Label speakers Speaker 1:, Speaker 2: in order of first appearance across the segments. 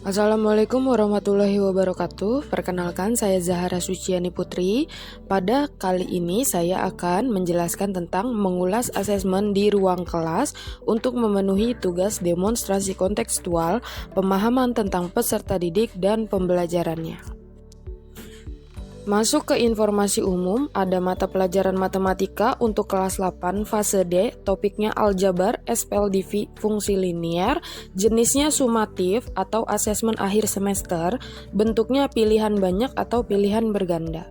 Speaker 1: Assalamualaikum warahmatullahi wabarakatuh. Perkenalkan, saya Zahara Suciani Putri. Pada kali ini saya akan menjelaskan tentang mengulas asesmen di ruang kelas untuk memenuhi tugas demonstrasi kontekstual, pemahaman tentang peserta didik dan pembelajarannya. Masuk ke informasi umum, ada mata pelajaran matematika untuk kelas 8 fase D, topiknya aljabar, SPLDV, fungsi linear, jenisnya sumatif atau asesmen akhir semester, bentuknya pilihan banyak atau pilihan berganda.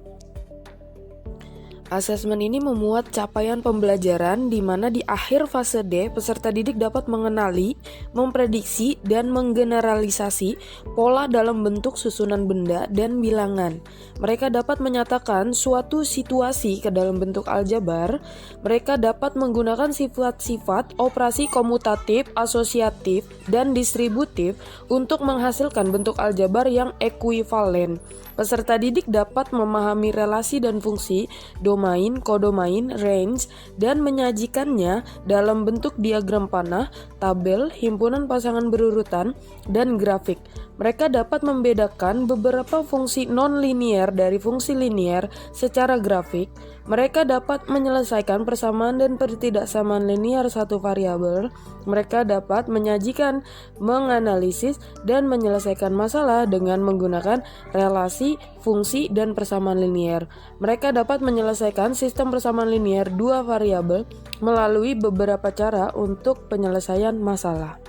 Speaker 1: Asesmen ini memuat capaian pembelajaran di mana di akhir fase D, peserta didik dapat mengenali, memprediksi, dan menggeneralisasi pola dalam bentuk susunan benda dan bilangan. Mereka dapat menyatakan suatu situasi ke dalam bentuk aljabar. Mereka dapat menggunakan sifat-sifat operasi komutatif, asosiatif, dan distributif untuk menghasilkan bentuk aljabar yang ekuivalen. Peserta didik dapat memahami relasi dan fungsi, domain, kodomain, range, dan menyajikannya dalam bentuk diagram panah, tabel, himpunan pasangan berurutan, dan grafik. Mereka dapat membedakan beberapa fungsi non-linear dari fungsi linear secara grafik. Mereka dapat menyelesaikan persamaan dan pertidaksamaan linear satu variabel. Mereka dapat menyajikan, menganalisis, dan menyelesaikan masalah dengan menggunakan relasi, fungsi, dan persamaan linear. Mereka dapat menyelesaikan sistem persamaan linear dua variabel melalui beberapa cara untuk penyelesaian masalah.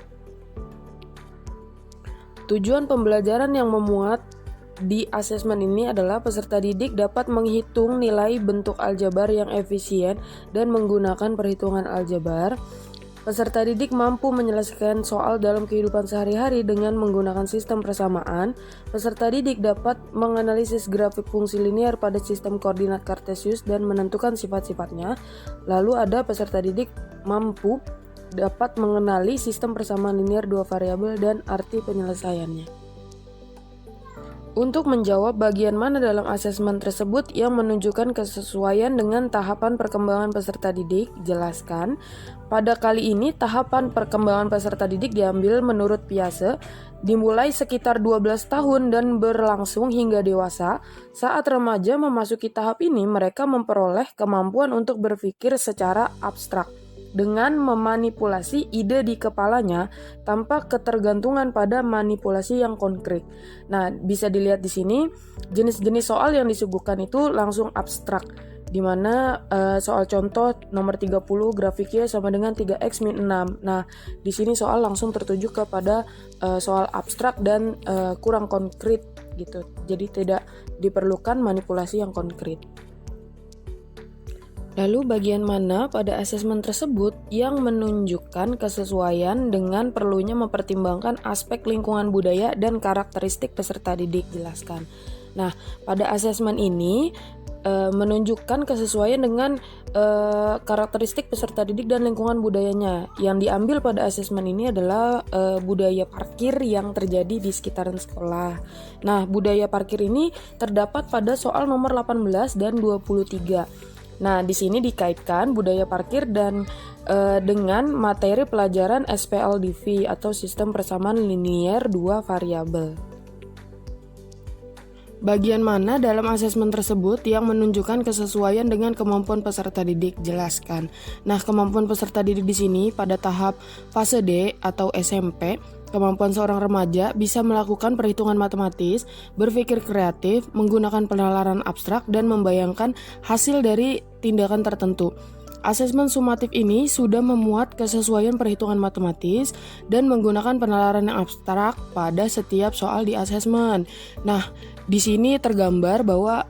Speaker 1: Tujuan pembelajaran yang memuat di asesmen ini adalah peserta didik dapat menghitung nilai bentuk aljabar yang efisien dan menggunakan perhitungan aljabar. Peserta didik mampu menyelesaikan soal dalam kehidupan sehari-hari dengan menggunakan sistem persamaan. Peserta didik dapat menganalisis grafik fungsi linear pada sistem koordinat Kartesius dan menentukan sifat-sifatnya. Lalu ada peserta didik mampu dapat mengenali sistem persamaan linear dua variabel dan arti penyelesaiannya. Untuk menjawab bagian mana dalam asesmen tersebut yang menunjukkan kesesuaian dengan tahapan perkembangan peserta didik, jelaskan. Pada kali ini tahapan perkembangan peserta didik diambil menurut Piaget, dimulai sekitar 12 tahun dan berlangsung hingga dewasa. Saat remaja memasuki tahap ini, mereka memperoleh kemampuan untuk berpikir secara abstrak dengan memanipulasi ide di kepalanya tanpa ketergantungan pada manipulasi yang konkret. Nah, bisa dilihat di sini jenis-jenis soal yang disuguhkan itu langsung abstrak, di mana soal contoh nomor 30 grafiknya sama dengan 3x min 6. Nah, di sini soal langsung tertuju kepada soal abstrak dan kurang konkret gitu. Jadi tidak diperlukan manipulasi yang konkret. Lalu bagian mana pada asesmen tersebut yang menunjukkan kesesuaian dengan perlunya mempertimbangkan aspek lingkungan budaya dan karakteristik peserta didik, jelaskan. Nah, pada asesmen ini menunjukkan kesesuaian dengan karakteristik peserta didik dan lingkungan budayanya. Yang diambil pada asesmen ini adalah budaya parkir yang terjadi di sekitaran sekolah. Nah, budaya parkir ini terdapat pada soal nomor 18 dan 23. Nah, di sini dikaitkan budaya parkir dan dengan materi pelajaran SPLDV atau sistem persamaan linear dua variabel. Bagian mana dalam asesmen tersebut yang menunjukkan kesesuaian dengan kemampuan peserta didik, jelaskan. Nah, kemampuan peserta didik di sini pada tahap fase D atau SMP, kemampuan seorang remaja bisa melakukan perhitungan matematis, berpikir kreatif, menggunakan penalaran abstrak, dan membayangkan hasil dari tindakan tertentu. Asesmen sumatif ini sudah memuat kesesuaian perhitungan matematis dan menggunakan penalaran yang abstrak pada setiap soal di asesmen. Nah, di sini tergambar bahwa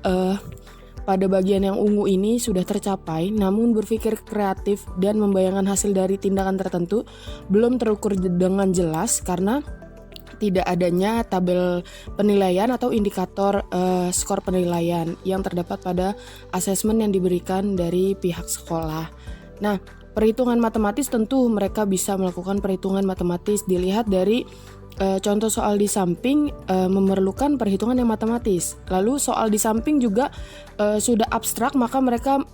Speaker 1: pada bagian yang ungu ini sudah tercapai, namun berpikir kreatif dan membayangkan hasil dari tindakan tertentu belum terukur dengan jelas karena tidak adanya tabel penilaian atau indikator skor penilaian yang terdapat pada asesmen yang diberikan dari pihak sekolah. Nah, perhitungan matematis tentu mereka bisa melakukan perhitungan matematis dilihat dari contoh soal di samping memerlukan perhitungan yang matematis. Lalu soal di samping juga sudah abstrak, maka mereka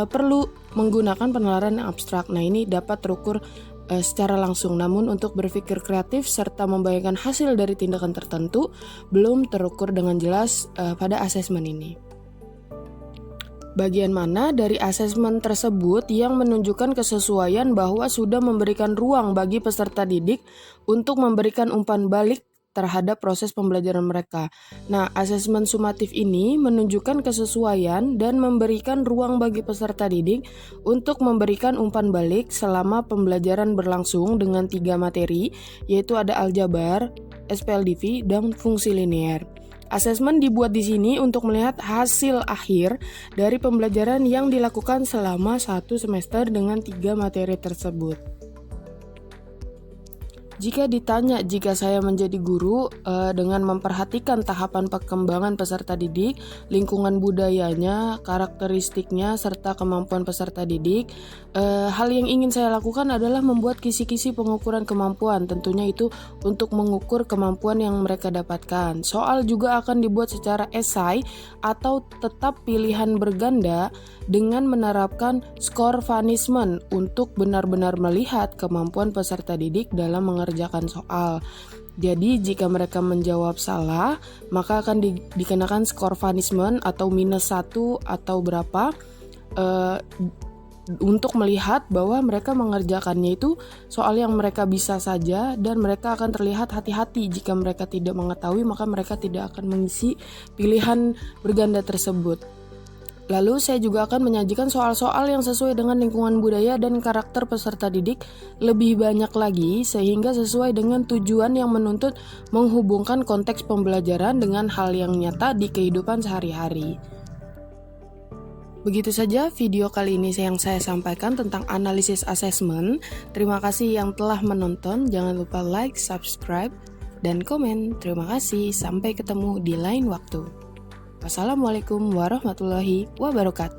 Speaker 1: perlu menggunakan penalaran yang abstrak. Nah, ini dapat terukur secara langsung, namun untuk berpikir kreatif serta membayangkan hasil dari tindakan tertentu belum terukur dengan jelas pada asesmen ini. Bagian mana dari asesmen tersebut yang menunjukkan kesesuaian bahwa sudah memberikan ruang bagi peserta didik untuk memberikan umpan balik terhadap proses pembelajaran mereka. Nah, asesmen sumatif ini menunjukkan kesesuaian dan memberikan ruang bagi peserta didik untuk memberikan umpan balik selama pembelajaran berlangsung dengan 3 materi, yaitu ada aljabar, SPLDV, dan fungsi linear. Asesmen dibuat di sini untuk melihat hasil akhir dari pembelajaran yang dilakukan selama 1 semester dengan 3 materi tersebut. Jika ditanya jika saya menjadi guru dengan memperhatikan tahapan perkembangan peserta didik, lingkungan budayanya, karakteristiknya, serta kemampuan peserta didik, hal yang ingin saya lakukan adalah membuat kisi-kisi pengukuran kemampuan, tentunya itu untuk mengukur kemampuan yang mereka dapatkan. Soal juga akan dibuat secara esai atau tetap pilihan berganda dengan menerapkan skor punishment untuk benar-benar melihat kemampuan peserta didik dalam mengerjakan soal. Jadi jika mereka menjawab salah, maka akan dikenakan skor punishment atau -1 atau berapa untuk melihat bahwa mereka mengerjakannya itu soal yang mereka bisa saja, dan mereka akan terlihat hati-hati. Jika mereka tidak mengetahui, maka mereka tidak akan mengisi pilihan berganda tersebut. Lalu saya juga akan menyajikan soal-soal yang sesuai dengan lingkungan budaya dan karakter peserta didik lebih banyak lagi, sehingga sesuai dengan tujuan yang menuntut menghubungkan konteks pembelajaran dengan hal yang nyata di kehidupan sehari-hari. Begitu saja video kali ini yang saya sampaikan tentang analisis asesmen. Terima kasih yang telah menonton. Jangan lupa like, subscribe, dan komen. Terima kasih. Sampai ketemu di lain waktu. Wassalamualaikum warahmatullahi wabarakatuh.